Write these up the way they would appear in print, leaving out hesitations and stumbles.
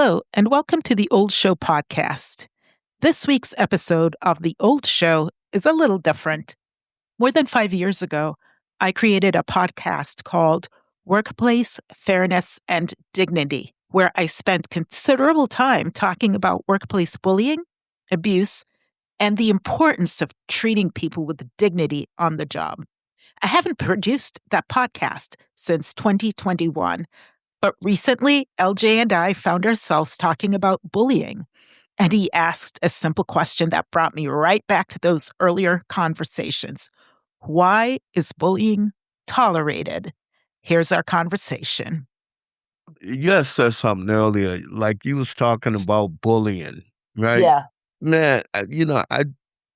Hello, and welcome to the Old Show podcast. This week's episode of The Old Show is a little different. More than 5 years ago, I created a podcast called Workplace Fairness and Dignity, where I spent considerable time talking about workplace bullying, abuse, and the importance of treating people with dignity on the job. I haven't produced that podcast since 2021. But recently, LJ and I found ourselves talking about bullying, and he asked a simple question that brought me right back to those earlier conversations. Why is bullying tolerated? Here's our conversation. You said something earlier, like you was talking about bullying, right? Yeah. Man, I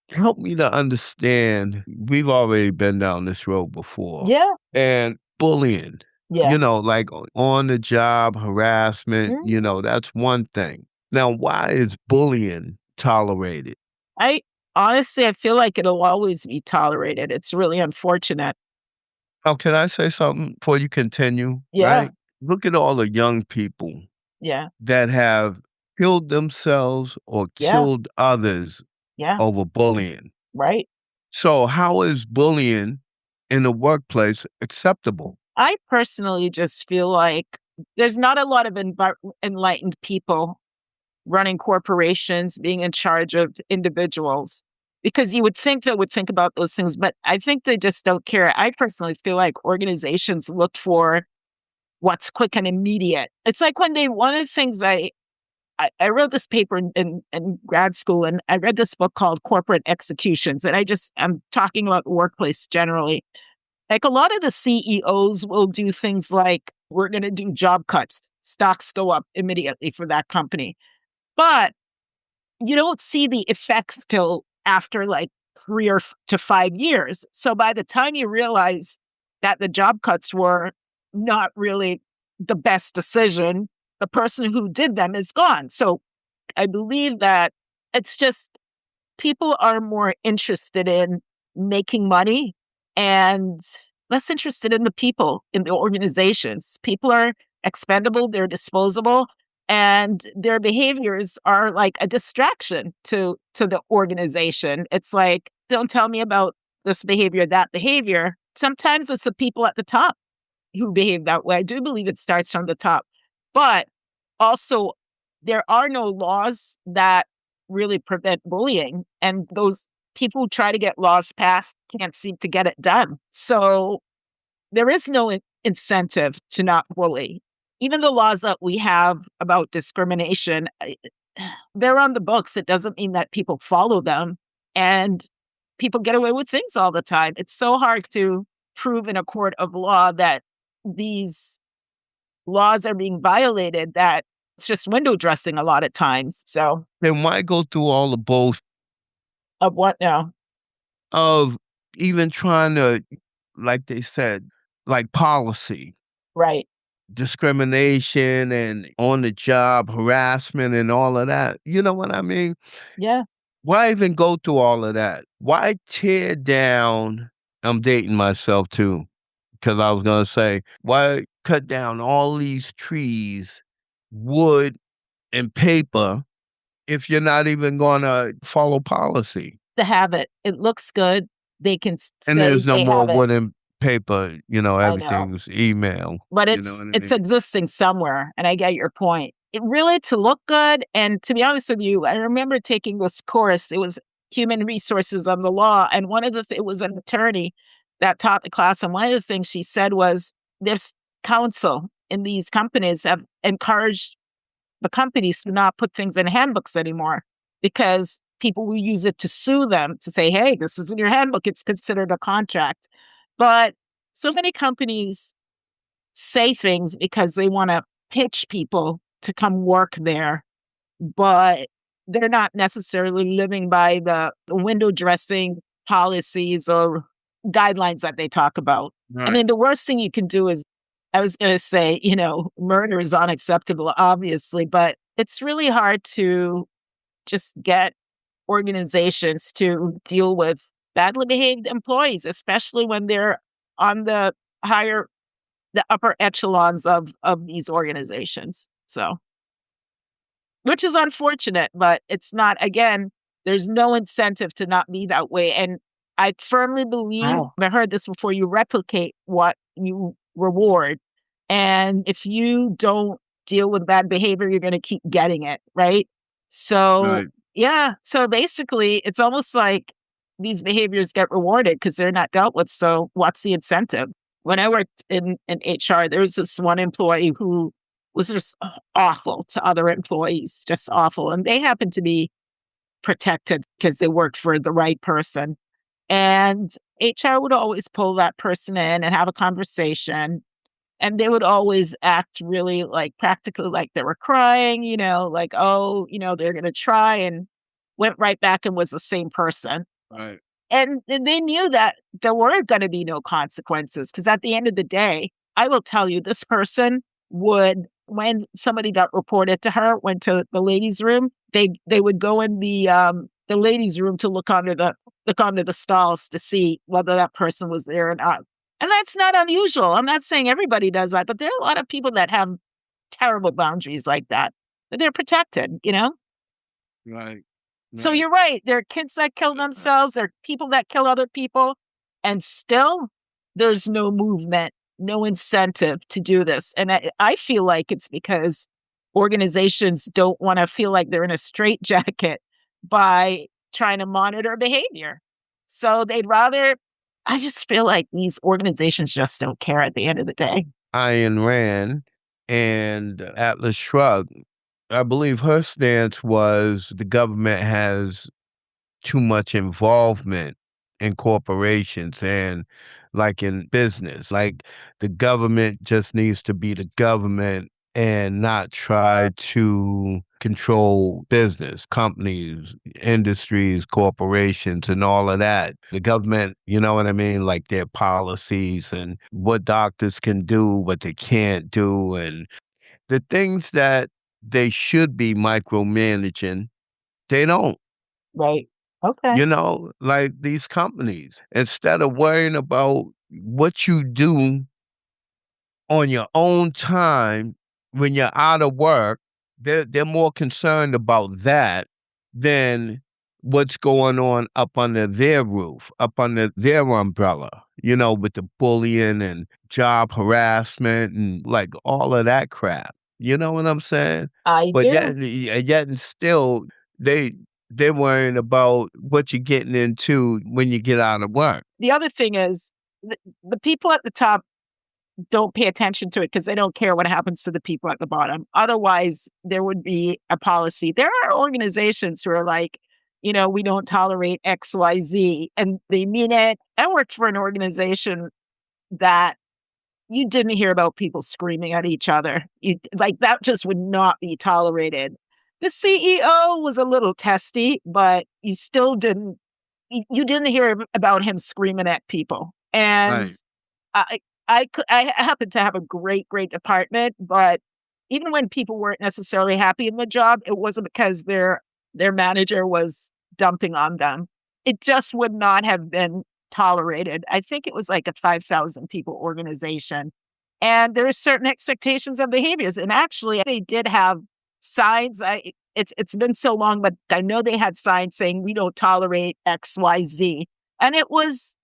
help me to understand. We've already been down this road before, Yeah. and bullying, Yeah. like on the job harassment, Mhm. that's one thing. Now, why is bullying tolerated? I honestly, I feel like it'll always be tolerated. It's really unfortunate. Oh, can I say something before you continue? Yeah. Right? Look at all the young people Yeah. that have killed themselves or Yeah. killed others Yeah. over bullying. Right. So how is bullying in the workplace acceptable? I personally just feel like there's not a lot of enlightened people running corporations, being in charge of individuals, because you would think they would think about those things, but I think they just don't care. I personally feel like organizations look for what's quick and immediate. It's like when one of the things I wrote this paper in grad school, and I read this book called Corporate Executions, and I'm talking about the workplace generally. Like a lot of the CEOs will do things like, we're going to do job cuts, stocks go up immediately for that company. But you don't see the effects till after like 3 to 5 years. So by the time you realize that the job cuts were not really the best decision, the person who did them is gone. So I believe that it's just people are more interested in making money and less interested in the people in the organizations. People are expendable, they're disposable, and their behaviors are like a distraction to the organization. It's like, don't tell me about this behavior, that behavior. Sometimes it's the people at the top who behave that way. I do believe it starts from the top. But also, there are no laws that really prevent bullying. And those people who try to get laws passed can't seem to get it done. So there is no incentive to not bully. Even the laws that we have about discrimination, they're on the books. It doesn't mean that people follow them. And people get away with things all the time. It's so hard to prove in a court of law that these laws are being violated, that it's just window dressing a lot of times. So, Then why go through all the bullshit of what now? of even trying to, like they said, like policy, Right. discrimination and on the job harassment and all of that? You know what I mean? Yeah. Why even go through all of that? Why tear down? I'm dating myself too, because I was gonna say, why cut down all these trees, wood, and paper if you're not even gonna follow policy? To have it. It looks good. They can And say there's no they more have it. wood and paper, I know. everything's email. But You know what I it's mean? existing somewhere, and I get your point. It really to look good, and to be honest with you, I remember taking this course. It was human resources on the law, and it was an attorney that taught the class, and one of the things she said was, there's counsel in these companies have encouraged the companies to not put things in handbooks anymore, because people will use it to sue them to say, hey, this is in your handbook, it's considered a contract. But so many companies say things because they want to pitch people to come work there, but they're not necessarily living by the window dressing policies or guidelines that they talk about. I Right. mean, the worst thing you can do is, I was going to say, murder is unacceptable, obviously, but it's really hard to just get organizations to deal with badly behaved employees, especially when they're on the upper echelons of these organizations. So which is unfortunate, but it's not, again, there's no incentive to not be that way. And I firmly believe, Wow. I heard this before, you replicate what you reward. And if you don't deal with bad behavior, you're going to keep getting it, right? So, Right. yeah. So basically, it's almost like these behaviors get rewarded because they're not dealt with. So, what's the incentive? When I worked in HR, there was this one employee who was just awful to other employees, just awful. And they happened to be protected because they worked for the right person. And HR would always pull that person in and have a conversation. And they would always act really like practically like they were crying, like, oh, they're going to try, and went right back and was the same person. Right. And they knew that there weren't going to be no consequences because at the end of the day, I will tell you, this person would, when somebody got reported to her, went to the ladies' room, they would go in the ladies' room to look under the stalls to see whether that person was there or not. And that's not unusual. I'm not saying everybody does that, but there are a lot of people that have terrible boundaries like that. But they're protected. Right. So Right. you're right. There are kids that kill themselves. There are people that kill other people. And still, there's no movement, no incentive to do this. And I feel like it's because organizations don't want to feel like they're in a straitjacket by trying to monitor behavior. So they'd rather, I just feel like these organizations just don't care at the end of the day. Ayn Rand and Atlas Shrugged, I believe her stance was the government has too much involvement in corporations and like in business. Like the government just needs to be the government and not try to control business, companies, industries, corporations, and all of that. The government, you know what I mean? Like their policies and what doctors can do, what they can't do, and the things that they should be micromanaging, they don't. Right. Okay. Like these companies, instead of worrying about what you do on your own time when you're out of work, they're more concerned about that than what's going on up under their roof, up under their umbrella, with the bullying and job harassment and like all of that crap. You know what I'm saying? I But yet, do. yet and still, they they're worrying about what you're getting into when you get out of work. The other thing is, the people at the top don't pay attention to it because they don't care what happens to the people at the bottom. Otherwise, there would be a policy. There are organizations who are like, we don't tolerate XYZ, and they mean it. I worked for an organization that you didn't hear about people screaming at each other. Like that just would not be tolerated. The CEO was a little testy, but you still didn't. You didn't hear about him screaming at people, and Right. I I happen to have a great department, but even when people weren't necessarily happy in the job, it wasn't because their manager was dumping on them. It just would not have been tolerated. I think it was like a 5,000 people organization. And there are certain expectations of behaviors. And actually, they did have signs. It's been so long, but I know they had signs saying we don't tolerate XYZ. And it was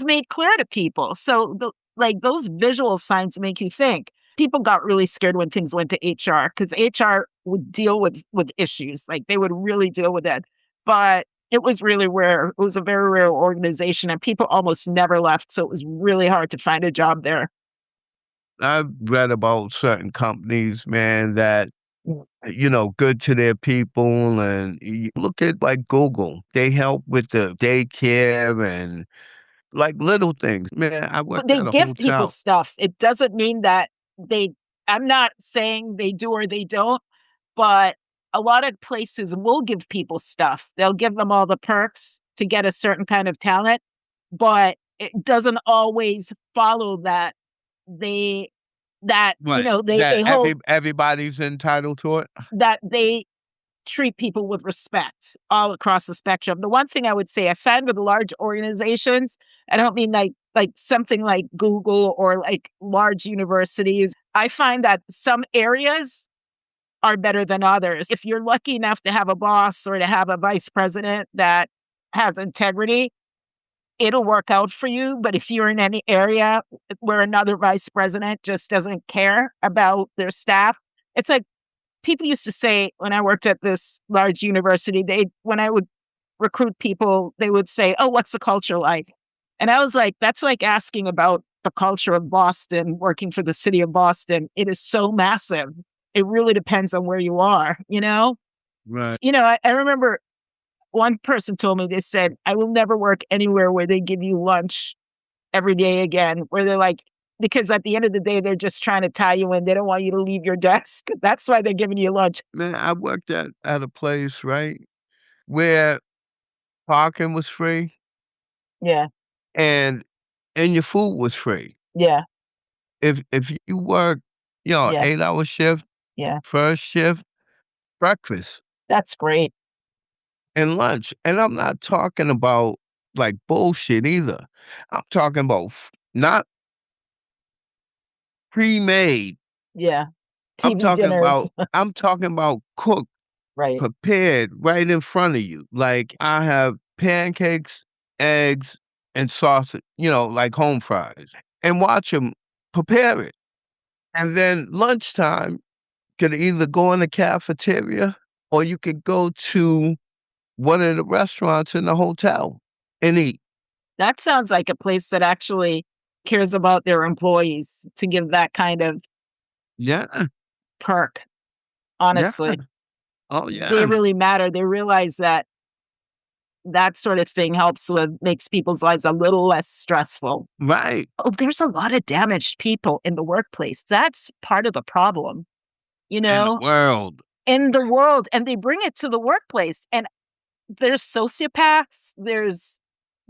made clear to people. So like those visual signs make you think. People got really scared when things went to HR because HR would deal with issues. Like they would really deal with it. But it was really rare. It was a very rare organization and people almost never left. So it was really hard to find a job there. I've read about certain companies, man, that good to their people. And you look at like Google, they help with the daycare and like little things. Man, I But worked they at a give people hotel. stuff. It doesn't mean that I'm not saying they do or they don't, but a lot of places will give people stuff. They'll give them all the perks to get a certain kind of talent, but it doesn't always follow that they Right. they That hold everybody's entitled to it. that they treat people with respect all across the spectrum. The one thing I would say I find with large organizations, I don't mean like something like Google or like large universities. I find that some areas are better than others. If you're lucky enough to have a boss or to have a vice president that has integrity, it'll work out for you. But if you're in any area where another vice president just doesn't care about their staff, it's like people used to say when I worked at this large university, when I would recruit people, they would say, "Oh, what's the culture like?" And I was like, that's like asking about the culture of Boston, working for the city of Boston. It is so massive. It really depends on where you are, you know? Right. I remember one person told me, they said, I will never work anywhere where they give you lunch every day again, where they're like, because at the end of the day, they're just trying to tie you in. They don't want you to leave your desk. That's why they're giving you lunch. Man, I worked at a place, right, where parking was free Yeah, and your food was free. yeah, If you work, yeah, 8-hour shift, yeah. first shift, breakfast That's great. and lunch, and I'm not talking about, like, bullshit either. I'm talking about f not pre-made. Yeah. TV dinners. I'm talking about cooked, Right. prepared right in front of you. Like, I have pancakes, eggs, and sausage, like home fries, and watch them prepare it. And then lunchtime, could either go in the cafeteria or you could go to one of the restaurants in the hotel and eat. That sounds like a place that actually cares about their employees to give that kind of Yeah, perk, yeah. honestly. Oh, They yeah. really matter. They realize that that sort of thing makes people's lives a little less stressful. Right. Oh, there's a lot of damaged people in the workplace. That's part of the problem, you In the know, world. in the world. And they bring it to the workplace. And there's sociopaths, there's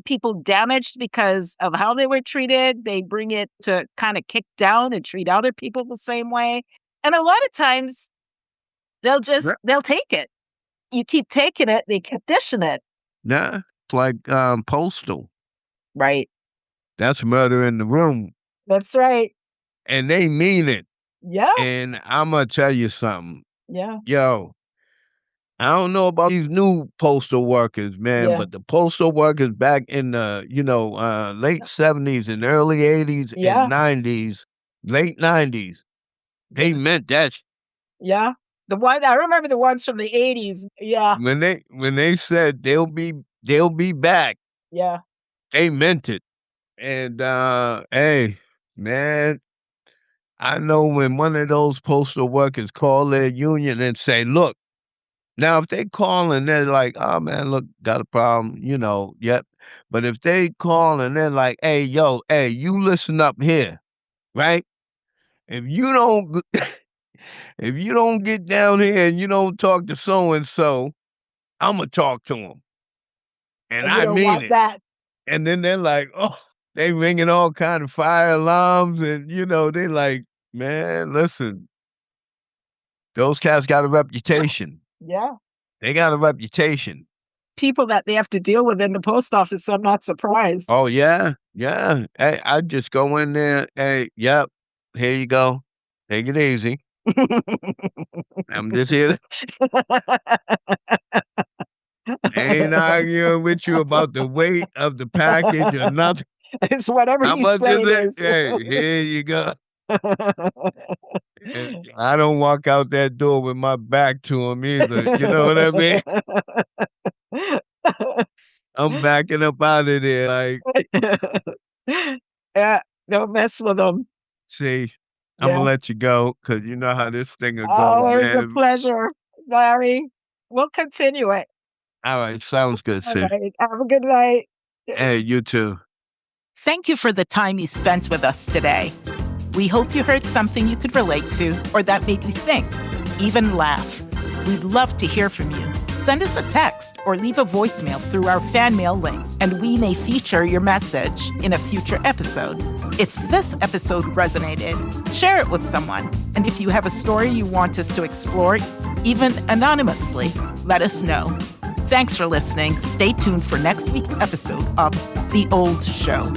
people damaged because of how they were treated. They bring it to kind of kick down and treat other people the same way. And a lot of times Yeah. they'll take it. You keep taking it, they condition it. Yeah. It's like, Postal. Right. That's murder in the room, That's right. and they mean it. Yeah. And Imma tell you something. Yeah. Yo, I don't know about these new postal workers, man, Yeah. but the postal workers back in the, late '70s and early '80s and Yeah. '90s, late '90s, they Yeah. meant that Yeah. I remember the ones from the 80s. Yeah. when they said they'll be back, Yeah. they meant it. And, hey, man, I know when one of those postal workers call their union and say, "Look," now if they call and they're like, "Oh, man, look, got a problem," yep. But if they call and they're like, "Hey, yo, hey, you listen up here, right? If you don't g if you don't get down here and you don't talk to so and so, Imma talk to him, and And you I don't mean want it." that. And then they're like, "Oh," they ringing all kind of fire alarms and, they like, "Man, listen, those cats got a reputation. Yeah. They got a reputation." People that they have to deal with in the post office, I'm not surprised. Oh, yeah, yeah. Hey, I just go in there, "Hey, yep, here you go. Take it easy. I'm just here. I ain't arguing with you about the weight of the package or nothing. It's whatever How you much say is it it? is. Hey, here you go." And I don't walk out that door with my back to them either, you know what I mean? I'm backing up out of there like, Yeah, don't mess with them. "See, Imma Yeah. let you go because you know how this thing will go, Always a man." pleasure, Larry. We'll continue it. Alright, sounds good, All sis. right. Have a good night. Hey, you too. Thank you for the time you spent with us today. We hope you heard something you could relate to or that made you think, even laugh. We'd love to hear from you. Send us a text or leave a voicemail through our fan mail link, and we may feature your message in a future episode. If this episode resonated, share it with someone. And if you have a story you want us to explore, even anonymously, let us know. Thanks for listening. Stay tuned for next week's episode of The Old Show.